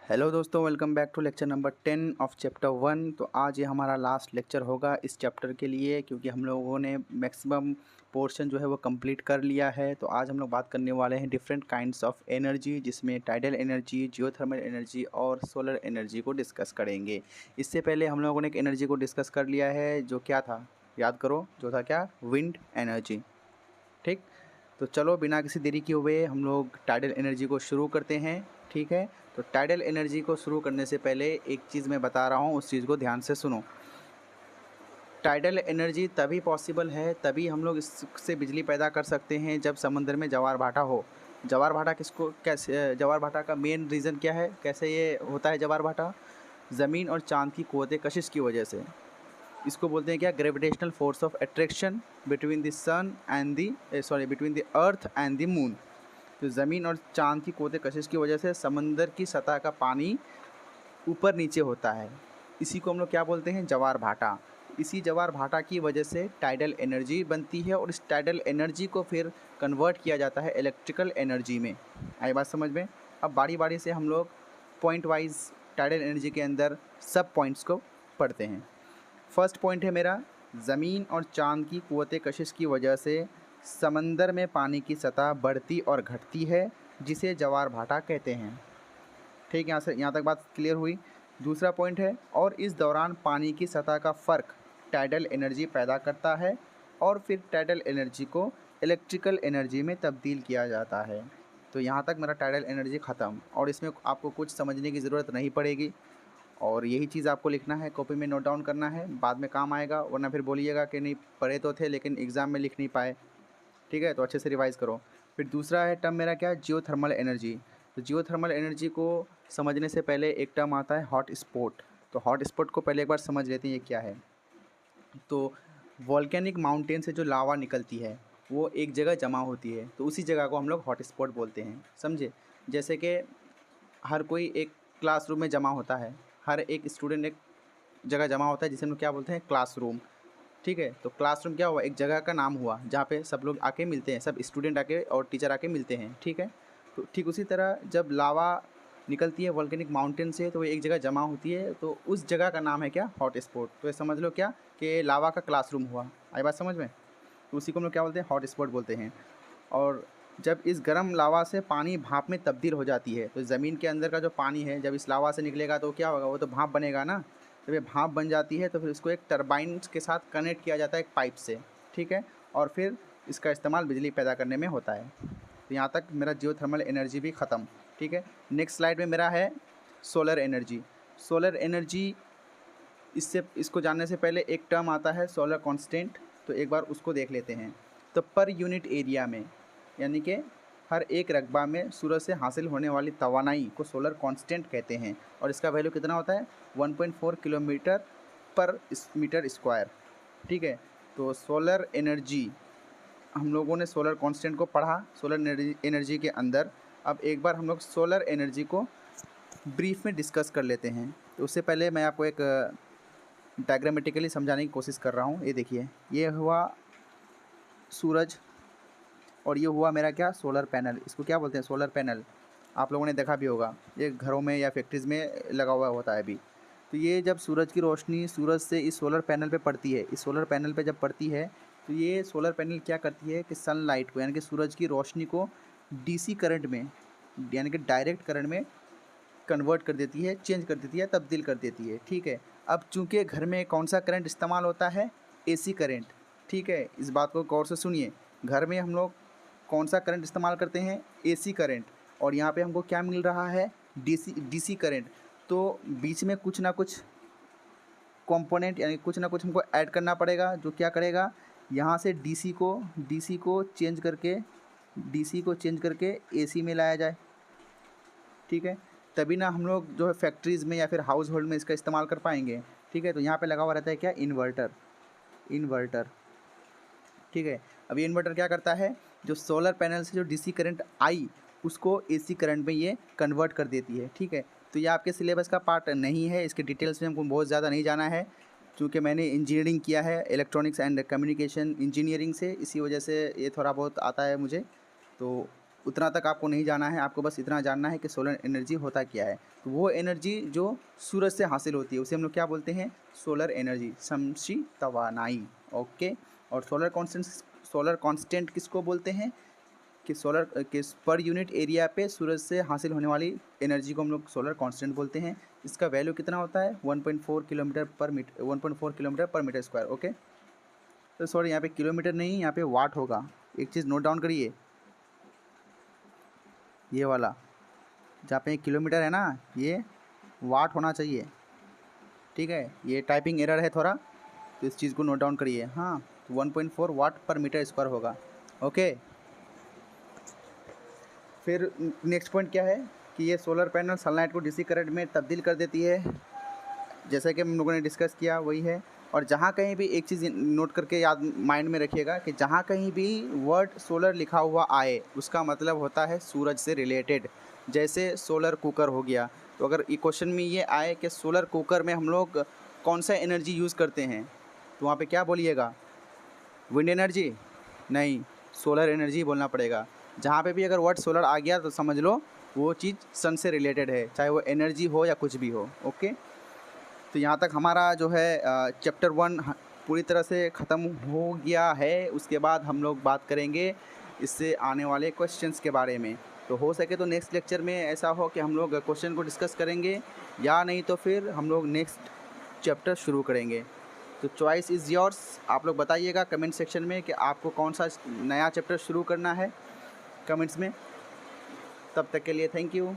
Hello दोस्तों, welcome back to lecture number 10 of chapter 1। तो आज ये हमारा लास्ट लेक्चर होगा इस चैप्टर के लिए, क्योंकि हम लोगों ने मैक्सिमम पोर्शन जो है वो कंप्लीट कर लिया है। तो आज हम लोग बात करने वाले हैं डिफरेंट काइंड्स ऑफ एनर्जी, जिसमें टाइडल एनर्जी, जियोथर्मल एनर्जी और सोलर एनर्जी को डिस्कस करेंगे। इससे पहले हम लोगों ने एक एनर्जी को डिस्कस कर लिया है, जो क्या था, याद करो, जो था क्या, विंड एनर्जी। ठीक, तो चलो बिना किसी देरी किए हुए हम लोग टाइडल एनर्जी को शुरू करते हैं। ठीक है, तो टाइडल एनर्जी को शुरू करने से पहले एक चीज़ मैं बता रहा हूँ, उस चीज़ को ध्यान से सुनो। टाइडल एनर्जी तभी पॉसिबल है, तभी हम लोग इससे बिजली पैदा कर सकते हैं जब समंदर में ज्वार भाटा हो। ज्वार भाटा किसको, कैसे ज्वार भाटा का मेन रीज़न क्या है, कैसे ये होता है ज्वार भाटा? ज़मीन और चाँद की क़ुव्वत कशिश की वजह से। इसको बोलते हैं क्या, gravitational force of attraction between the sun and between the earth and the moon. तो ज़मीन और चाँद की क़ुव्वत कशिश की वजह से समंदर की सतह का पानी ऊपर नीचे होता है। इसी को हम लोग क्या बोलते हैं, ज्वार भाटा। इसी ज्वार भाटा की वजह से टाइडल एनर्जी बनती है, और इस टाइडल एनर्जी को फिर कन्वर्ट किया जाता है इलेक्ट्रिकल एनर्जी में। आई बात समझ में? अब बारी बारी से हम लोग पॉइंट वाइज टाइडल एनर्जी के अंदर सब पॉइंट्स को पढ़ते हैं। फर्स्ट पॉइंट है मेरा, ज़मीन और चाँद की क़ुव्वत कशिश की वजह से समंदर में पानी की सतह बढ़ती और घटती है, जिसे ज्वार भाटा कहते हैं। ठीक, यहाँ तक बात क्लियर हुई। दूसरा पॉइंट है, और इस दौरान पानी की सतह का फ़र्क टाइडल एनर्जी पैदा करता है, और फिर टाइडल एनर्जी को इलेक्ट्रिकल एनर्जी में तब्दील किया जाता है। तो यहाँ तक मेरा टाइडल एनर्जी ख़त्म, और इसमें आपको कुछ समझने की ज़रूरत नहीं पड़ेगी, और यही चीज़ आपको लिखना है, कॉपी में नोट डाउन करना है, बाद में काम आएगा, वरना फिर बोलिएगा कि नहीं पढ़े तो थे लेकिन एग्ज़ाम में लिख नहीं पाए। ठीक है, तो अच्छे से रिवाइज़ करो। फिर दूसरा है टर्म मेरा क्या, जियोथर्मल एनर्जी। तो जियोथर्मल एनर्जी को समझने से पहले एक टर्म आता है हॉट स्पॉट। तो हॉट स्पॉट को पहले एक बार समझ लेते हैं ये क्या है। तो वॉल्केनिक माउंटेन से जो लावा निकलती है वो एक जगह जमा होती है, तो उसी जगह को हम लोग हॉट स्पॉट बोलते हैं, समझे? जैसे कि हर कोई एक क्लासरूम में जमा होता है, हर एक स्टूडेंट एक जगह जमा होता है, जिसे हम लोग क्या बोलते हैं, क्लासरूम। ठीक है, तो क्लासरूम क्या हुआ, एक जगह का नाम हुआ जहाँ पे सब लोग आके मिलते हैं, सब स्टूडेंट आके और टीचर आके मिलते हैं। ठीक है, तो ठीक उसी तरह जब लावा निकलती है वॉल्केनिक माउंटेन से, तो वो एक जगह जमा होती है, तो उस जगह का नाम है क्या, हॉट स्पॉट। तो ये समझ लो क्या, कि लावा का क्लासरूम हुआ। आई बात समझ में? तो उसी को हम लोग क्या बोलते हैं, हॉट स्पॉट बोलते हैं। और जब इस गर्म लावा से पानी भाप में तब्दील हो जाती है, तो ज़मीन के अंदर का जो पानी है जब इस लावा से निकलेगा तो क्या होगा, वो तो भाप बनेगा ना। जब ये भाप बन जाती है तो फिर इसको एक टरबाइन के साथ कनेक्ट किया जाता है एक पाइप से। ठीक है, और फिर इसका इस्तेमाल बिजली पैदा करने में होता है। तो यहाँ तक मेरा जियोथर्मल एनर्जी भी ख़त्म। ठीक है, नेक्स्ट स्लाइड में मेरा है सोलर एनर्जी। सोलर एनर्जी, इसको जानने से पहले एक टर्म आता है सोलर कांस्टेंट, तो एक बार उसको देख लेते हैं। तो पर यूनिट एरिया में, यानी कि हर एक रकबा में सूरज से हासिल होने वाली तवानाई को सोलर कांस्टेंट कहते हैं, और इसका वैल्यू कितना होता है, 1.4 किलोमीटर पर मीटर स्क्वायर। ठीक है, तो सोलर एनर्जी, हम लोगों ने सोलर कांस्टेंट को पढ़ा सोलर एनर्जी के अंदर। अब एक बार हम लोग सोलर एनर्जी को ब्रीफ में डिस्कस कर लेते हैं। तो उससे पहले मैं आपको एक डायग्रामेटिकली समझाने की कोशिश कर रहा हूँ। ये देखिए, ये हुआ सूरज, और ये हुआ मेरा क्या, सोलर पैनल। इसको क्या बोलते हैं, सोलर पैनल। आप लोगों ने देखा भी होगा, ये घरों में या फैक्ट्रीज़ में लगा हुआ होता है अभी। तो ये जब सूरज की रोशनी सूरज से इस सोलर पैनल पे पड़ती है, इस सोलर पैनल पे जब पड़ती है, तो ये सोलर पैनल क्या करती है कि सनलाइट को, यानी कि सूरज की रोशनी को डीसी करंट में, यानी कि डायरेक्ट करंट में कन्वर्ट कर देती है, चेंज कर देती है, तब्दील कर देती है। ठीक है, अब चूंकि घर में कौन सा करंट इस्तेमाल होता है, एसी करंट। ठीक है, इस बात को गौर से सुनिए, घर में हम लोग कौन सा करंट इस्तेमाल करते हैं, एसी करंट, और यहाँ पे हमको क्या मिल रहा है, डीसी करंट। तो बीच में कुछ ना कुछ कंपोनेंट, यानी कुछ ना कुछ हमको ऐड करना पड़ेगा, जो क्या करेगा, यहाँ से डीसी को चेंज करके एसी में लाया जाए। ठीक है, तभी ना हम लोग जो है फैक्ट्रीज़ में या फिर हाउस होल्ड में इसका इस्तेमाल कर पाएंगे। ठीक है, तो यहाँ पे लगा हुआ रहता है क्या, इन्वर्टर। ठीक है, अब ये इन्वर्टर क्या करता है, जो सोलर पैनल से जो डीसी करंट आई उसको एसी करंट में ये कन्वर्ट कर देती है। ठीक है, तो ये आपके सिलेबस का पार्ट नहीं है, इसके डिटेल्स में हमको बहुत ज़्यादा नहीं जाना है, क्योंकि मैंने इंजीनियरिंग किया है, इलेक्ट्रॉनिक्स एंड कम्युनिकेशन इंजीनियरिंग से, इसी वजह से ये थोड़ा बहुत आता है मुझे। तो उतना तक आपको नहीं जाना है, आपको बस इतना जानना है कि सोलर एनर्जी होता क्या है। तो वो एनर्जी जो सूरज से हासिल होती है उसे हम लोग क्या बोलते हैं, सोलर एनर्जी, शमसी तवानाई। ओके। और सोलर कांस्टेंट किसको बोलते हैं, कि सोलर किस पर यूनिट एरिया पे सूरज से हासिल होने वाली एनर्जी को हम लोग सोलर कांस्टेंट बोलते हैं। इसका वैल्यू कितना होता है, 1.4 किलोमीटर पर मीटर स्क्वायर। ओके, तो सॉरी यहाँ पे किलोमीटर नहीं, यहाँ पे वाट होगा। एक चीज़ नोट डाउन करिए, ये वाला जहाँ पे किलोमीटर है ना, ये वाट होना चाहिए, ठीक है। ये टाइपिंग एरर है थोड़ा, तो इस चीज़ को नोट डाउन करिए। हाँ, तो 1.4 वाट पर मीटर स्क्वायर होगा। ओके। फिर नेक्स्ट पॉइंट क्या है कि ये सोलर पैनल सनलाइट को डीसी करंट में तब्दील कर देती है, जैसा कि हम लोगों ने डिस्कस किया वही है। और जहाँ कहीं भी एक चीज़ नोट करके याद माइंड में रखिएगा कि जहाँ कहीं भी वर्ड सोलर लिखा हुआ आए उसका मतलब होता है सूरज से रिलेटेड। जैसे सोलर कुकर हो गया, तो अगर ये क्वेश्चन में ये आए कि सोलर कुकर में हम लोग कौन सा एनर्जी यूज़ करते हैं, तो वहाँ पे क्या बोलिएगा, विंड एनर्जी नहीं, सोलर एनर्जी बोलना पड़ेगा। जहाँ पे भी अगर वर्ड सोलर आ गया तो समझ लो वो चीज़ सन से रिलेटेड है, चाहे वो एनर्जी हो या कुछ भी हो। ओके, तो यहाँ तक हमारा जो है चैप्टर 1 पूरी तरह से ख़त्म हो गया है। उसके बाद हम लोग बात करेंगे इससे आने वाले क्वेश्चंस के बारे में। तो हो सके तो नेक्स्ट लेक्चर में ऐसा हो कि हम लोग क्वेश्चन को डिस्कस करेंगे, या नहीं तो फिर हम लोग नेक्स्ट चैप्टर शुरू करेंगे। तो चॉइस इज़ योर्स। आप लोग बताइएगा कमेंट सेक्शन में कि आपको कौन सा नया चैप्टर शुरू करना है कमेंट्स में। तब तक के लिए थैंक यू।